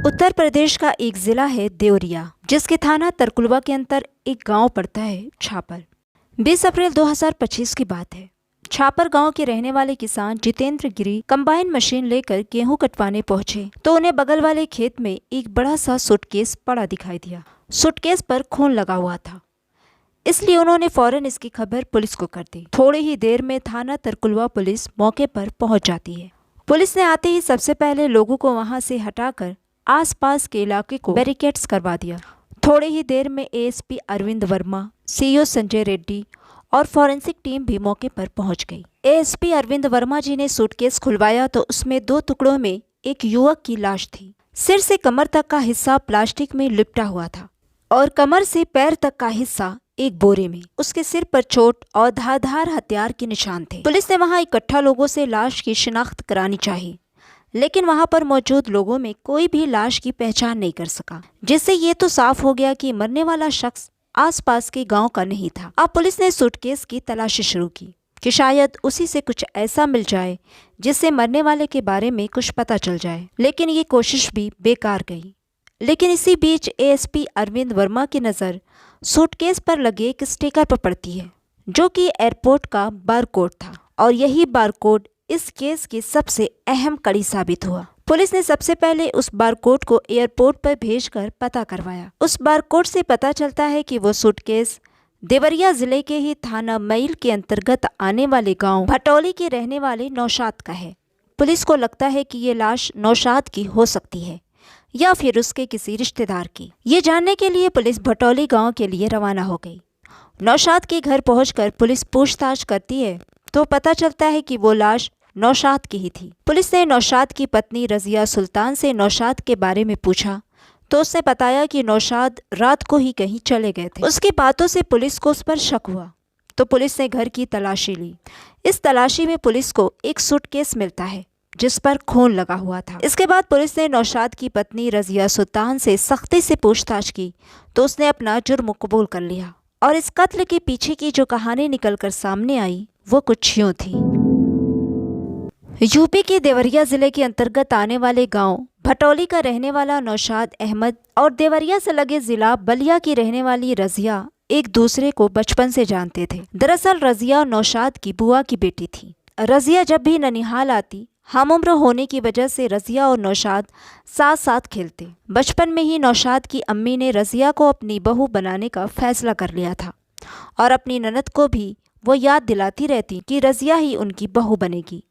उत्तर प्रदेश का एक जिला है देवरिया, जिसके थाना तरकुलवा के अंतर एक गांव पड़ता है छापर। 20 अप्रैल 2025 की बात है। छापर गांव के रहने वाले किसान जितेंद्र गिरी कंबाइन मशीन लेकर गेहूं कटवाने पहुंचे तो उन्हें बगल वाले खेत में एक बड़ा सा सूटकेस पड़ा दिखाई दिया। सूटकेस पर खून लगा हुआ था, इसलिए उन्होंने फौरन इसकी खबर पुलिस को कर दी। थोड़ी ही देर में थाना तरकुलवा पुलिस मौके पर पहुंच जाती है। पुलिस ने आते ही सबसे पहले लोगों को वहां से हटाकर आसपास के इलाके को बैरिकेड्स करवा दिया। थोड़ी ही देर में एएसपी अरविंद वर्मा, सीओ संजय रेड्डी और फॉरेंसिक टीम भी मौके पर पहुंच गई। एएसपी अरविंद वर्मा जी ने सूटकेस खुलवाया तो उसमें 2 टुकड़ों में एक युवक की लाश थी। सिर से कमर तक का हिस्सा प्लास्टिक में लिपटा हुआ था और कमर से पैर तक का हिस्सा एक बोरे में। उसके सिर पर चोट और धारदार हथियार के निशान थे। पुलिस ने वहां इकट्ठा लोगों से लाश की शिनाख्त करानी चाहिए, लेकिन वहां पर मौजूद लोगों में कोई भी लाश की पहचान नहीं कर सका, जिससे ये तो साफ हो गया कि मरने वाला शख्स आसपास के गांव का नहीं था। अब पुलिस ने सूटकेस की तलाशी शुरू की कि शायद उसी से कुछ ऐसा मिल जाए जिससे मरने वाले के बारे में कुछ पता चल जाए, लेकिन ये कोशिश भी बेकार गई। लेकिन इसी बीच एएसपी अरविंद वर्मा की नज़र सूटकेस पर लगे एक स्टिकर पर पड़ती है, जो कि एयरपोर्ट का बारकोड था, और यही बारकोड इस केस की सबसे अहम कड़ी साबित हुआ। पुलिस ने सबसे पहले उस बारकोड को एयरपोर्ट पर भेजकर पता करवाया। उस बारकोड से पता चलता है कि वो सूटकेस देवरिया जिले के ही थाना मैल के अंतर्गत आने वाले गांव भटौली के रहने वाले नौशाद का है। पुलिस को लगता है कि ये लाश नौशाद की हो सकती है या फिर उसके किसी रिश्तेदार की। ये जानने के लिए पुलिस भटौली गांव के लिए रवाना हो गई। नौशाद के घर पहुंचकर पुलिस पूछताछ करती है तो पता चलता है कि वो लाश नौशाद की ही थी। पुलिस ने नौशाद की पत्नी रजिया सुल्तान से नौशाद के बारे में पूछा तो उसने बताया कि नौशाद रात को ही कहीं चले गए थे। उसकी बातों से पुलिस को उस पर शक हुआ तो पुलिस ने घर की तलाशी ली। इस तलाशी में पुलिस को एक सूटकेस मिलता है जिस पर खून लगा हुआ था। इसके बाद पुलिस ने नौशाद की पत्नी रजिया सुल्तान से सख्ती से पूछताछ की तो उसने अपना जुर्म कबूल कर लिया, और इस कत्ल के पीछे की जो कहानी निकलकर सामने आई वो कुछ यूं थी। यूपी के देवरिया जिले के अंतर्गत आने वाले गांव भटौली का रहने वाला नौशाद अहमद और देवरिया से लगे जिला बलिया की रहने वाली रजिया एक दूसरे को बचपन से जानते थे। दरअसल रजिया नौशाद की बुआ की बेटी थी। रजिया जब भी ननिहाल आती, हमउम्र होने की वजह से रजिया और नौशाद साथ साथ खेलते। बचपन में ही नौशाद की अम्मी ने रजिया को अपनी बहू बनाने का फैसला कर लिया था और अपनी ननद को भी वो याद दिलाती रहती कि रजिया ही उनकी बहू बनेगी।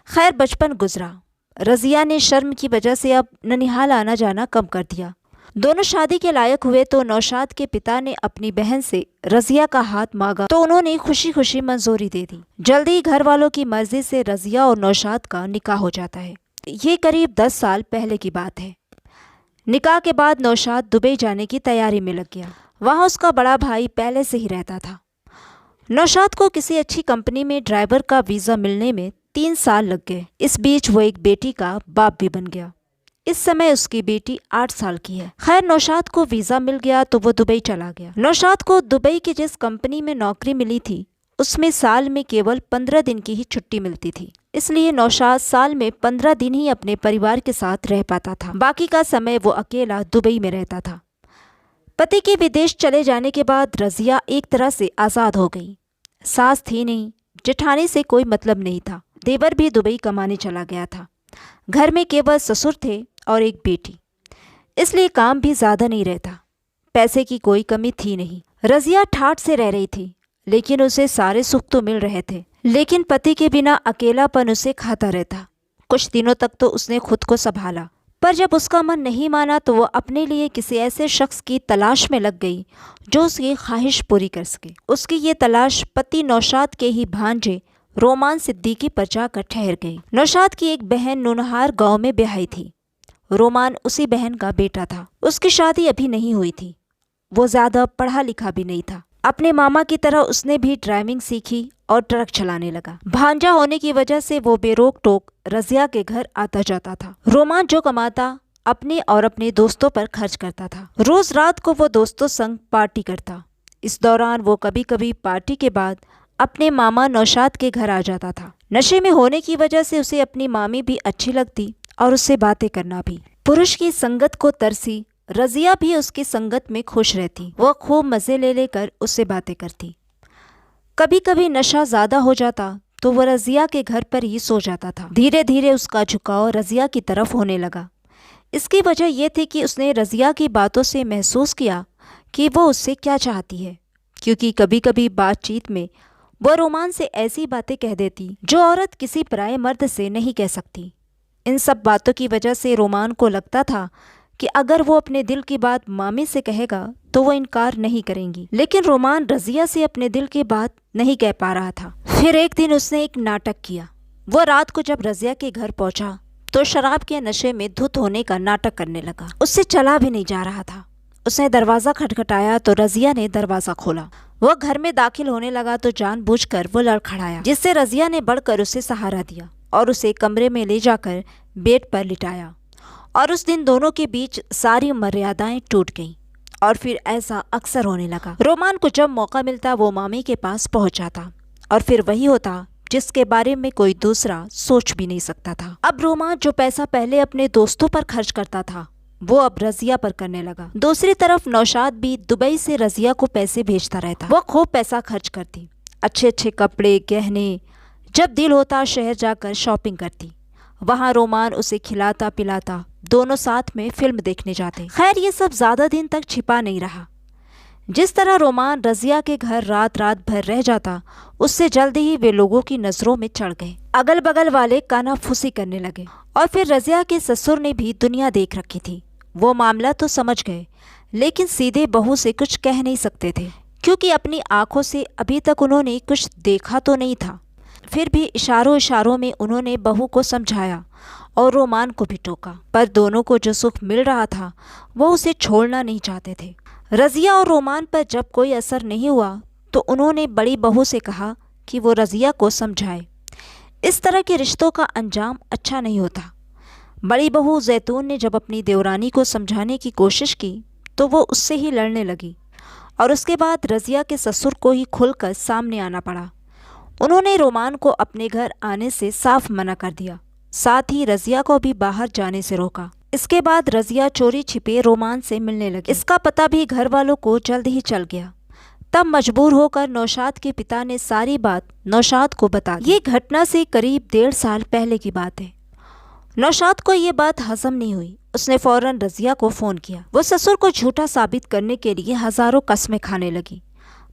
खैर, बचपन गुजरा। रजिया ने शर्म की वजह से अब ननिहाल आना जाना कम कर दिया। दोनों शादी के लायक हुए तो नौशाद के पिता ने अपनी बहन से रजिया का हाथ मांगा तो उन्होंने खुशी खुशी मंजूरी दे दी। जल्दी ही घर वालों की मर्जी से रजिया और नौशाद का निकाह हो जाता है। ये करीब 10 साल पहले की बात है। निकाह के बाद नौशाद दुबई जाने की तैयारी में लग गया। वहाँ उसका बड़ा भाई पहले से ही रहता था। नौशाद को किसी अच्छी कंपनी में ड्राइवर का वीज़ा मिलने में 3 साल लग गए। इस बीच वो एक बेटी का बाप भी बन गया। इस समय उसकी बेटी 8 साल की है। खैर, नौशाद को वीज़ा मिल गया तो वो दुबई चला गया। नौशाद को दुबई की जिस कंपनी में नौकरी मिली थी उसमें साल में केवल 15 दिन की ही छुट्टी मिलती थी, इसलिए नौशाद साल में 15 दिन ही अपने परिवार के साथ रह पाता था। बाकी का समय वो अकेला दुबई में रहता था। पति के विदेश चले जाने के बाद रजिया एक तरह से आज़ाद हो गई। सास थी नहीं, जेठानी से कोई मतलब नहीं था। देवर भी दुबई कमाने चला गया था। घर में केवल ससुर थे और एक बेटी, इसलिए काम भी ज़्यादा नहीं रहता। पैसे की कोई कमी थी नहीं। रजिया ठाठ से रह रही थी, लेकिन उसे सारे सुख तो मिल रहे थे, लेकिन पति के बिना अकेलापन उसे खाता रहता। कुछ दिनों तक तो उसने खुद को संभाला, पर जब उसका मन नहीं माना तो वो अपने लिए किसी ऐसे शख्स की तलाश में लग गई जो उसकी ख्वाहिश पूरी कर सके। उसकी ये तलाश पति नौशाद के ही भांजे रोमान सिद्दीकी पर जाकर ठहर गई। नौशाद की एक बहन नूनहार गांव में ब्याही थी। रोमान उसी बहन का बेटा था। उसकी शादी अभी नहीं हुई थी। वो ज़्यादा पढ़ा लिखा भी नहीं था। अपने मामा की तरह उसने भी ड्राइविंग सीखी और ट्रक चलाने लगा। भांजा होने की वजह से वो बेरोक टोक रजिया के घर आता जाता था। रोमान जो कमाता अपने और अपने दोस्तों पर खर्च करता था। रोज रात को वो दोस्तों संग पार्टी करता। इस दौरान वो कभी कभी पार्टी के बाद अपने मामा नौशाद के घर आ जाता था। नशे में होने की वजह से उसे अपनी मामी भी अच्छी लगती और उससे बातें करना भी। पुरुष की संगत को तरसी रजिया भी उसकी संगत में खुश रहती। वह खूब मज़े ले लेकर उससे बातें करती। कभी कभी नशा ज़्यादा हो जाता तो वह रजिया के घर पर ही सो जाता था। धीरे धीरे उसका झुकाव रजिया की तरफ होने लगा। इसकी वजह यह थी कि उसने रजिया की बातों से महसूस किया कि वो उससे क्या चाहती है, क्योंकि कभी कभी बातचीत में वह रोमान से ऐसी बातें कह देती जो औरत किसी पराये मर्द से नहीं कह सकती। इन सब बातों की वजह से रोमान को लगता था कि अगर वो अपने दिल की बात मामी से कहेगा तो वो इनकार नहीं करेंगी, लेकिन रोमान रजिया से अपने दिल की बात नहीं कह पा रहा था। फिर एक दिन उसने एक नाटक किया। वो रात को जब रजिया के घर पहुंचा तो शराब के नशे में धुत होने का नाटक करने लगा। उससे चला भी नहीं जा रहा था। उसने दरवाज़ा खटखटाया तो रजिया ने दरवाज़ा खोला। वह घर में दाखिल होने लगा तो जानबूझकर वो लड़खड़ाया, जिससे रजिया ने बढ़कर उसे सहारा दिया और उसे कमरे में ले जाकर बेड पर लिटाया। और उस दिन दोनों के बीच सारी मर्यादाएं टूट गईं और फिर ऐसा अक्सर होने लगा। रोमान को जब मौका मिलता वो मामी के पास पहुंच जाता और फिर वही होता जिसके बारे में कोई दूसरा सोच भी नहीं सकता था। अब रोमान जो पैसा पहले अपने दोस्तों पर खर्च करता था वो अब रजिया पर करने लगा। दूसरी तरफ नौशाद भी दुबई से रजिया को पैसे भेजता रहता। वह खूब पैसा खर्च करती, अच्छे अच्छे कपड़े, गहने, जब दिल होता शहर जाकर शॉपिंग करती। वहाँ रोमान उसे खिलाता पिलाता, दोनों साथ में फिल्म देखने जाते। खैर ये सब ज्यादा दिन तक छिपा नहीं रहा। जिस तरह रोमान रजिया के घर रात रात भर रह जाता, उससे जल्दी ही वे लोगों की नजरों में चढ़ गए। अगल बगल वाले कानाफूसी करने लगे। और फिर रजिया के ससुर ने भी दुनिया देख रखी थी। वो मामला तो समझ गए, लेकिन सीधे बहू से कुछ कह नहीं सकते थे, क्योंकि अपनी आंखों से अभी तक उन्होंने कुछ देखा तो नहीं था। फिर भी इशारों इशारों में उन्होंने बहू को समझाया और रोमान को भी टोका, पर दोनों को जो सुख मिल रहा था वो उसे छोड़ना नहीं चाहते थे। रजिया और रोमान पर जब कोई असर नहीं हुआ तो उन्होंने बड़ी बहू से कहा कि वो रजिया को समझाए। इस तरह के रिश्तों का अंजाम अच्छा नहीं होता। बड़ी बहू जैतून ने जब अपनी देवरानी को समझाने की कोशिश की तो वो उससे ही लड़ने लगी और उसके बाद रजिया के ससुर को ही खुलकर सामने आना पड़ा। उन्होंने रोमान को अपने घर आने से साफ मना कर दिया, साथ ही रजिया को भी बाहर जाने से रोका। इसके बाद रजिया चोरी छिपे रोमान से मिलने लगी। इसका पता भी घर वालों को जल्द ही चल गया। तब मजबूर होकर नौशाद के पिता ने सारी बात नौशाद को बता दी। ये घटना से करीब 1.5 साल पहले की बात है। नौशाद को ये बात हजम नहीं हुई। उसने फौरन रजिया को फ़ोन किया। वो ससुर को झूठा साबित करने के लिए हजारों कस्में खाने लगी,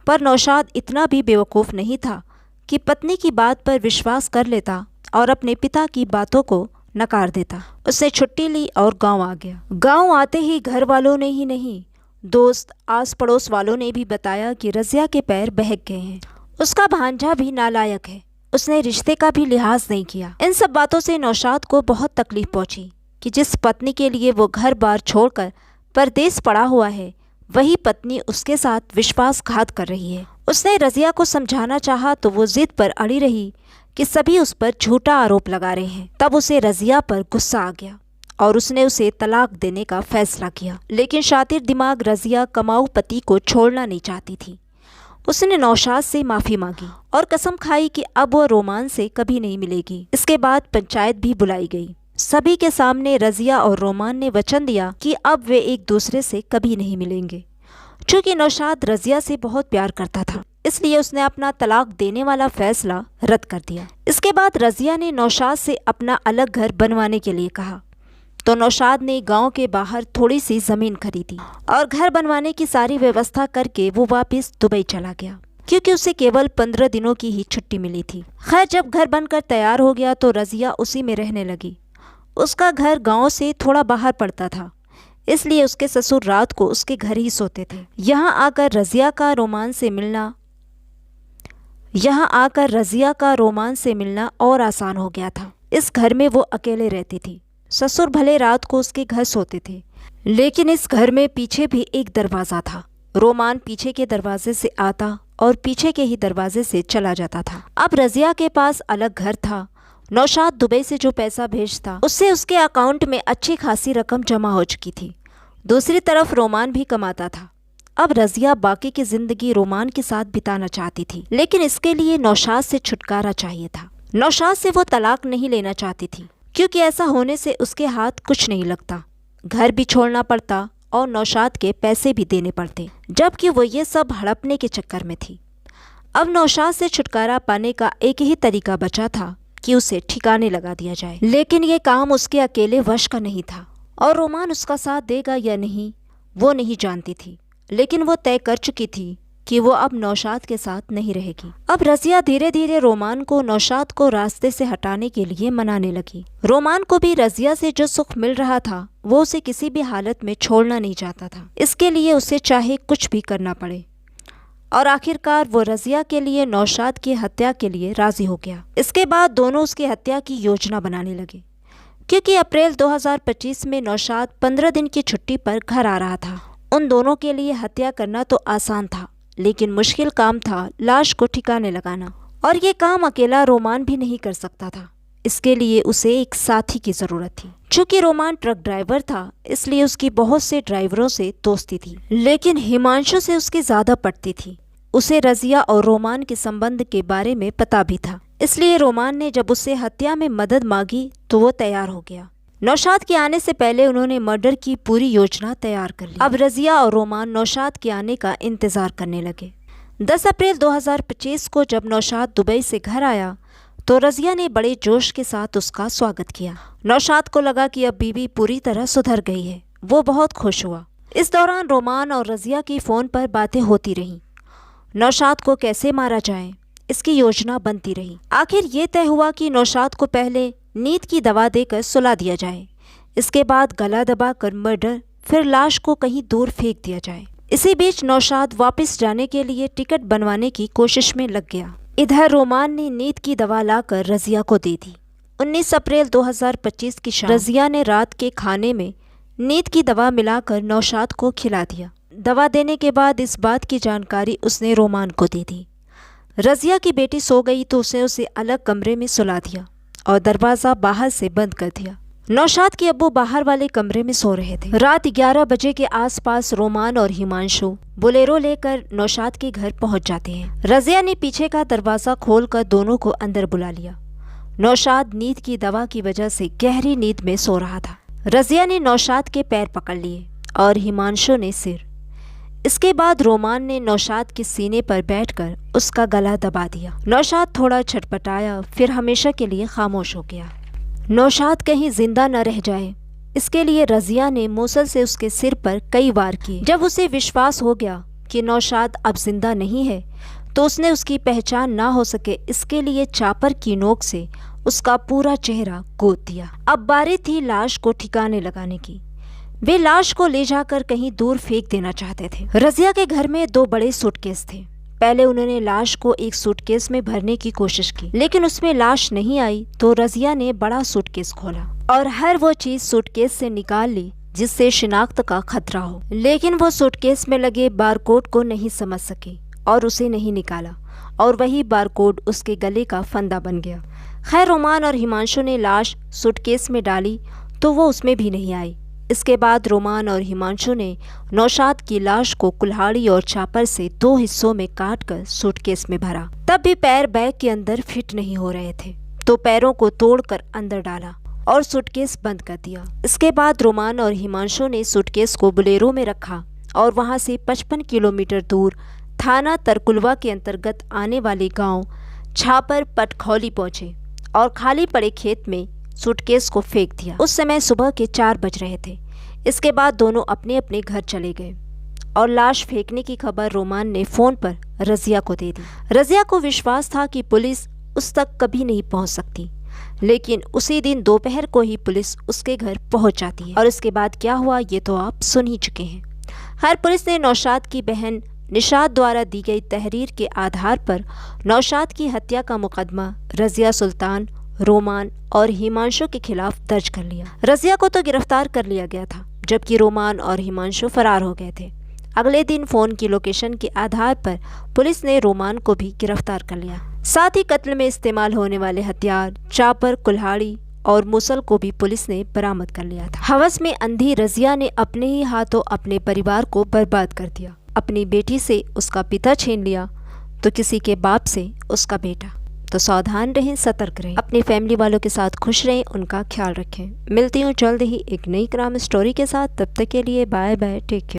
पर नौशाद इतना भी बेवकूफ़ नहीं था कि पत्नी की बात पर विश्वास कर लेता और अपने पिता की बातों को नकार देता। उसने छुट्टी ली और गांव आ गया। गांव आते ही घर वालों ने ही नहीं, दोस्त आस पड़ोस वालों ने भी बताया कि रजिया के पैर बहक गए हैं। उसका भांजा भी नालायक है, उसने रिश्ते का भी लिहाज नहीं किया। इन सब बातों से नौशाद को बहुत तकलीफ पहुंची कि जिस पत्नी के लिए वो घर बार छोड़कर परदेश पड़ा हुआ है, वही पत्नी उसके साथ विश्वासघात कर रही है। उसने रजिया को समझाना चाहा तो वो जिद पर अड़ी रही कि सभी उस पर झूठा आरोप लगा रहे हैं। तब उसे रजिया पर गुस्सा आ गया और उसने उसे तलाक देने का फैसला किया। लेकिन शातिर दिमाग रजिया कमाऊ पति को छोड़ना नहीं चाहती थी। उसने नौशाद से माफ़ी मांगी और कसम खाई कि अब वह रोमान से कभी नहीं मिलेगी। इसके बाद पंचायत भी बुलाई गई। सभी के सामने रजिया और रोमान ने वचन दिया कि अब वे एक दूसरे से कभी नहीं मिलेंगे। चूँकि नौशाद रजिया से बहुत प्यार करता था, इसलिए उसने अपना तलाक देने वाला फैसला रद्द कर दिया। इसके बाद रजिया ने नौशाद से अपना अलग घर बनवाने के लिए कहा, तो नौशाद ने गांव के बाहर थोड़ी सी ज़मीन खरीदी और घर बनवाने की सारी व्यवस्था करके वो वापस दुबई चला गया, क्योंकि उसे केवल 15 दिनों की ही छुट्टी मिली थी। खैर जब घर बनकर तैयार हो गया तो रजिया उसी में रहने लगी। उसका घर गांव से थोड़ा बाहर पड़ता था, इसलिए उसके ससुर रात को उसके घर ही सोते थे। यहाँ आकर रजिया का रोमान से मिलना और आसान हो गया था। इस घर में वो अकेले रहती थी। ससुर भले रात को उसके घर सोते थे, लेकिन इस घर में पीछे भी एक दरवाज़ा था। रोमान पीछे के दरवाजे से आता और पीछे के ही दरवाजे से चला जाता था। अब रजिया के पास अलग घर था। नौशाद दुबई से जो पैसा भेजता उससे उसके अकाउंट में अच्छी खासी रकम जमा हो चुकी थी। दूसरी तरफ रोमान भी कमाता था। अब रजिया बाकी की जिंदगी रोमान के साथ बिताना चाहती थी, लेकिन इसके लिए नौशाद से छुटकारा चाहिए था। नौशाद से वो तलाक नहीं लेना चाहती थी, क्योंकि ऐसा होने से उसके हाथ कुछ नहीं लगता। घर भी छोड़ना पड़ता और नौशाद के पैसे भी देने पड़ते, जबकि वो ये सब हड़पने के चक्कर में थी। अब नौशाद से छुटकारा पाने का एक ही तरीका बचा था कि उसे ठिकाने लगा दिया जाए। लेकिन ये काम उसके अकेले वश का नहीं था और रोमान उसका साथ देगा या नहीं वो नहीं जानती थी, लेकिन वो तय कर चुकी थी कि वो अब नौशाद के साथ नहीं रहेगी। अब रज़िया धीरे धीरे रोमान को नौशाद को रास्ते से हटाने के लिए मनाने लगी। रोमान को भी रज़िया से जो सुख मिल रहा था वो उसे किसी भी हालत में छोड़ना नहीं चाहता था। इसके लिए उसे चाहे कुछ भी करना पड़े, और आखिरकार वो रज़िया के लिए नौशाद की हत्या के लिए राजी हो गया। इसके बाद दोनों उसकी हत्या की योजना बनाने लगे, क्योंकि अप्रैल 2025 में नौशाद 15 दिन की छुट्टी पर घर आ रहा था। उन दोनों के लिए हत्या करना तो आसान था, लेकिन मुश्किल काम था लाश को ठिकाने लगाना, और ये काम अकेला रोमान भी नहीं कर सकता था। इसके लिए उसे एक साथी की जरूरत थी। चूंकि रोमान ट्रक ड्राइवर था, इसलिए उसकी बहुत से ड्राइवरों से दोस्ती थी, लेकिन हिमांशु से उसकी ज्यादा पटती थी। उसे रज़िया और रोमान के संबंध के बारे में पता भी था, इसलिए रोमान ने जब उससे हत्या में मदद मांगी तो वो तैयार हो गया। नौशाद के आने से पहले उन्होंने मर्डर की पूरी योजना तैयार कर ली। अब रज़िया और रोमान नौशाद के आने का इंतजार करने लगे। 10 अप्रैल 2025 को जब नौशाद दुबई से घर आया तो रज़िया ने बड़े जोश के साथ उसका स्वागत किया। नौशाद को लगा कि अब बीवी पूरी तरह सुधर गई है। वो बहुत खुश हुआ। इस दौरान रोमान और रज़िया की फ़ोन पर बातें होती रहीं। नौशाद को कैसे मारा जाए इसकी योजना बनती रही। आखिर ये तय हुआ कि नौशाद को पहले नींद की दवा देकर सुला दिया जाए, इसके बाद गला दबा कर मर्डर, फिर लाश को कहीं दूर फेंक दिया जाए। इसी बीच नौशाद वापस जाने के लिए टिकट बनवाने की कोशिश में लग गया। इधर रोमान ने नींद की दवा लाकर रज़िया को दे दी। 19 अप्रैल 2025 की शाम रज़िया ने रात के खाने में नींद की दवा मिलाकर नौशाद को खिला दिया। दवा देने के बाद इस बात की जानकारी उसने रोमान को दे दी। रज़िया की बेटी सो गई तो उसने उसे अलग कमरे में सुला दिया और दरवाज़ा बाहर से बंद कर दिया। नौशाद के अब्बू बाहर वाले कमरे में सो रहे थे। रात 11 बजे के आसपास रोमान और हिमांशु बोलेरो लेकर नौशाद के घर पहुंच जाते हैं। रज़िया ने पीछे का दरवाज़ा खोलकर दोनों को अंदर बुला लिया। नौशाद नींद की दवा की वजह से गहरी नींद में सो रहा था। रज़िया ने नौशाद के पैर पकड़ लिए और हिमांशु ने सिर। इसके बाद रोमान ने नौशाद के सीने पर बैठकर उसका गला दबा दिया। नौशाद थोड़ा छटपटाया, फिर हमेशा के लिए खामोश हो गया। नौशाद कहीं जिंदा न रह जाए, इसके लिए रज़िया ने मूसल से उसके सिर पर कई वार किए। जब उसे विश्वास हो गया कि नौशाद अब जिंदा नहीं है, तो उसने उसकी पहचान ना हो सके इसके लिए चापर की नोक से उसका पूरा चेहरा गोद दिया। अब बारी थी लाश को ठिकाने लगाने की। वे लाश को ले जाकर कहीं दूर फेंक देना चाहते थे। रज़िया के घर में 2 बड़े सूटकेस थे। पहले उन्होंने लाश को एक सूटकेस में भरने की कोशिश की, लेकिन उसमें लाश नहीं आई तो रज़िया ने बड़ा सूटकेस खोला और हर वो चीज सूटकेस से निकाल ली जिससे शिनाख्त का खतरा हो। लेकिन वो सूटकेस में लगे बारकोड को नहीं समझ सकी और उसे नहीं निकाला, और वही बारकोड उसके गले का फंदा बन गया। खैर, रोमान और हिमांशु ने लाश सूटकेस में डाली तो वो उसमें भी नहीं आई। इसके बाद रोमान और हिमांशु ने नौशाद की लाश को कुल्हाड़ी और चापर से 2 हिस्सों में काटकर सूटकेस में भरा। तब भी पैर बैग के अंदर फिट नहीं हो रहे थे, तो पैरों को तोड़कर अंदर डाला और सूटकेस बंद कर दिया। इसके बाद रोमान और हिमांशु ने सूटकेस को बोलेरो में रखा और वहां से 55 किलोमीटर दूर थाना तरकुलवा के अंतर्गत आने वाले गांव छापर पटखौली पहुंचे और खाली पड़े खेत में सूटकेस को फेंक दिया। उस समय सुबह के 4 बज रहे थे। इसके बाद दोनों अपने अपने घर चले गए और लाश फेंकने की खबर रोमान ने फोन पर रज़िया को दे दी। रज़िया को विश्वास था कि पुलिस उस तक कभी नहीं पहुंच सकती, लेकिन उसी दिन दोपहर को ही पुलिस उसके घर पहुंच जाती है। और इसके बाद क्या हुआ ये तो आप सुन ही चुके हैं। हर पुलिस ने नौशाद की बहन निशात द्वारा दी गई तहरीर के आधार पर नौशाद की हत्या का मुकदमा रज़िया सुल्तान, रोमान और हिमांशु के खिलाफ दर्ज कर लिया। रज़िया को तो गिरफ्तार कर लिया गया था, जबकि रोमान और हिमांशु फरार हो गए थे। अगले दिन फोन की लोकेशन के आधार पर पुलिस ने रोमान को भी गिरफ्तार कर लिया। साथ ही कत्ल में इस्तेमाल होने वाले हथियार, चापर, कुल्हाड़ी और मुसल को भी पुलिस ने बरामद कर लिया था। हवस में अंधी रज़िया ने अपने ही हाथों अपने परिवार को बर्बाद कर दिया। अपनी बेटी से उसका पिता छीन लिया तो किसी के बाप से उसका बेटा। तो सावधान रहें, सतर्क रहें, अपनी फैमिली वालों के साथ खुश रहें, उनका ख्याल रखें। मिलती हूँ जल्द ही एक नई क्राइम स्टोरी के साथ। तब तक के लिए बाय बाय, टेक केयर।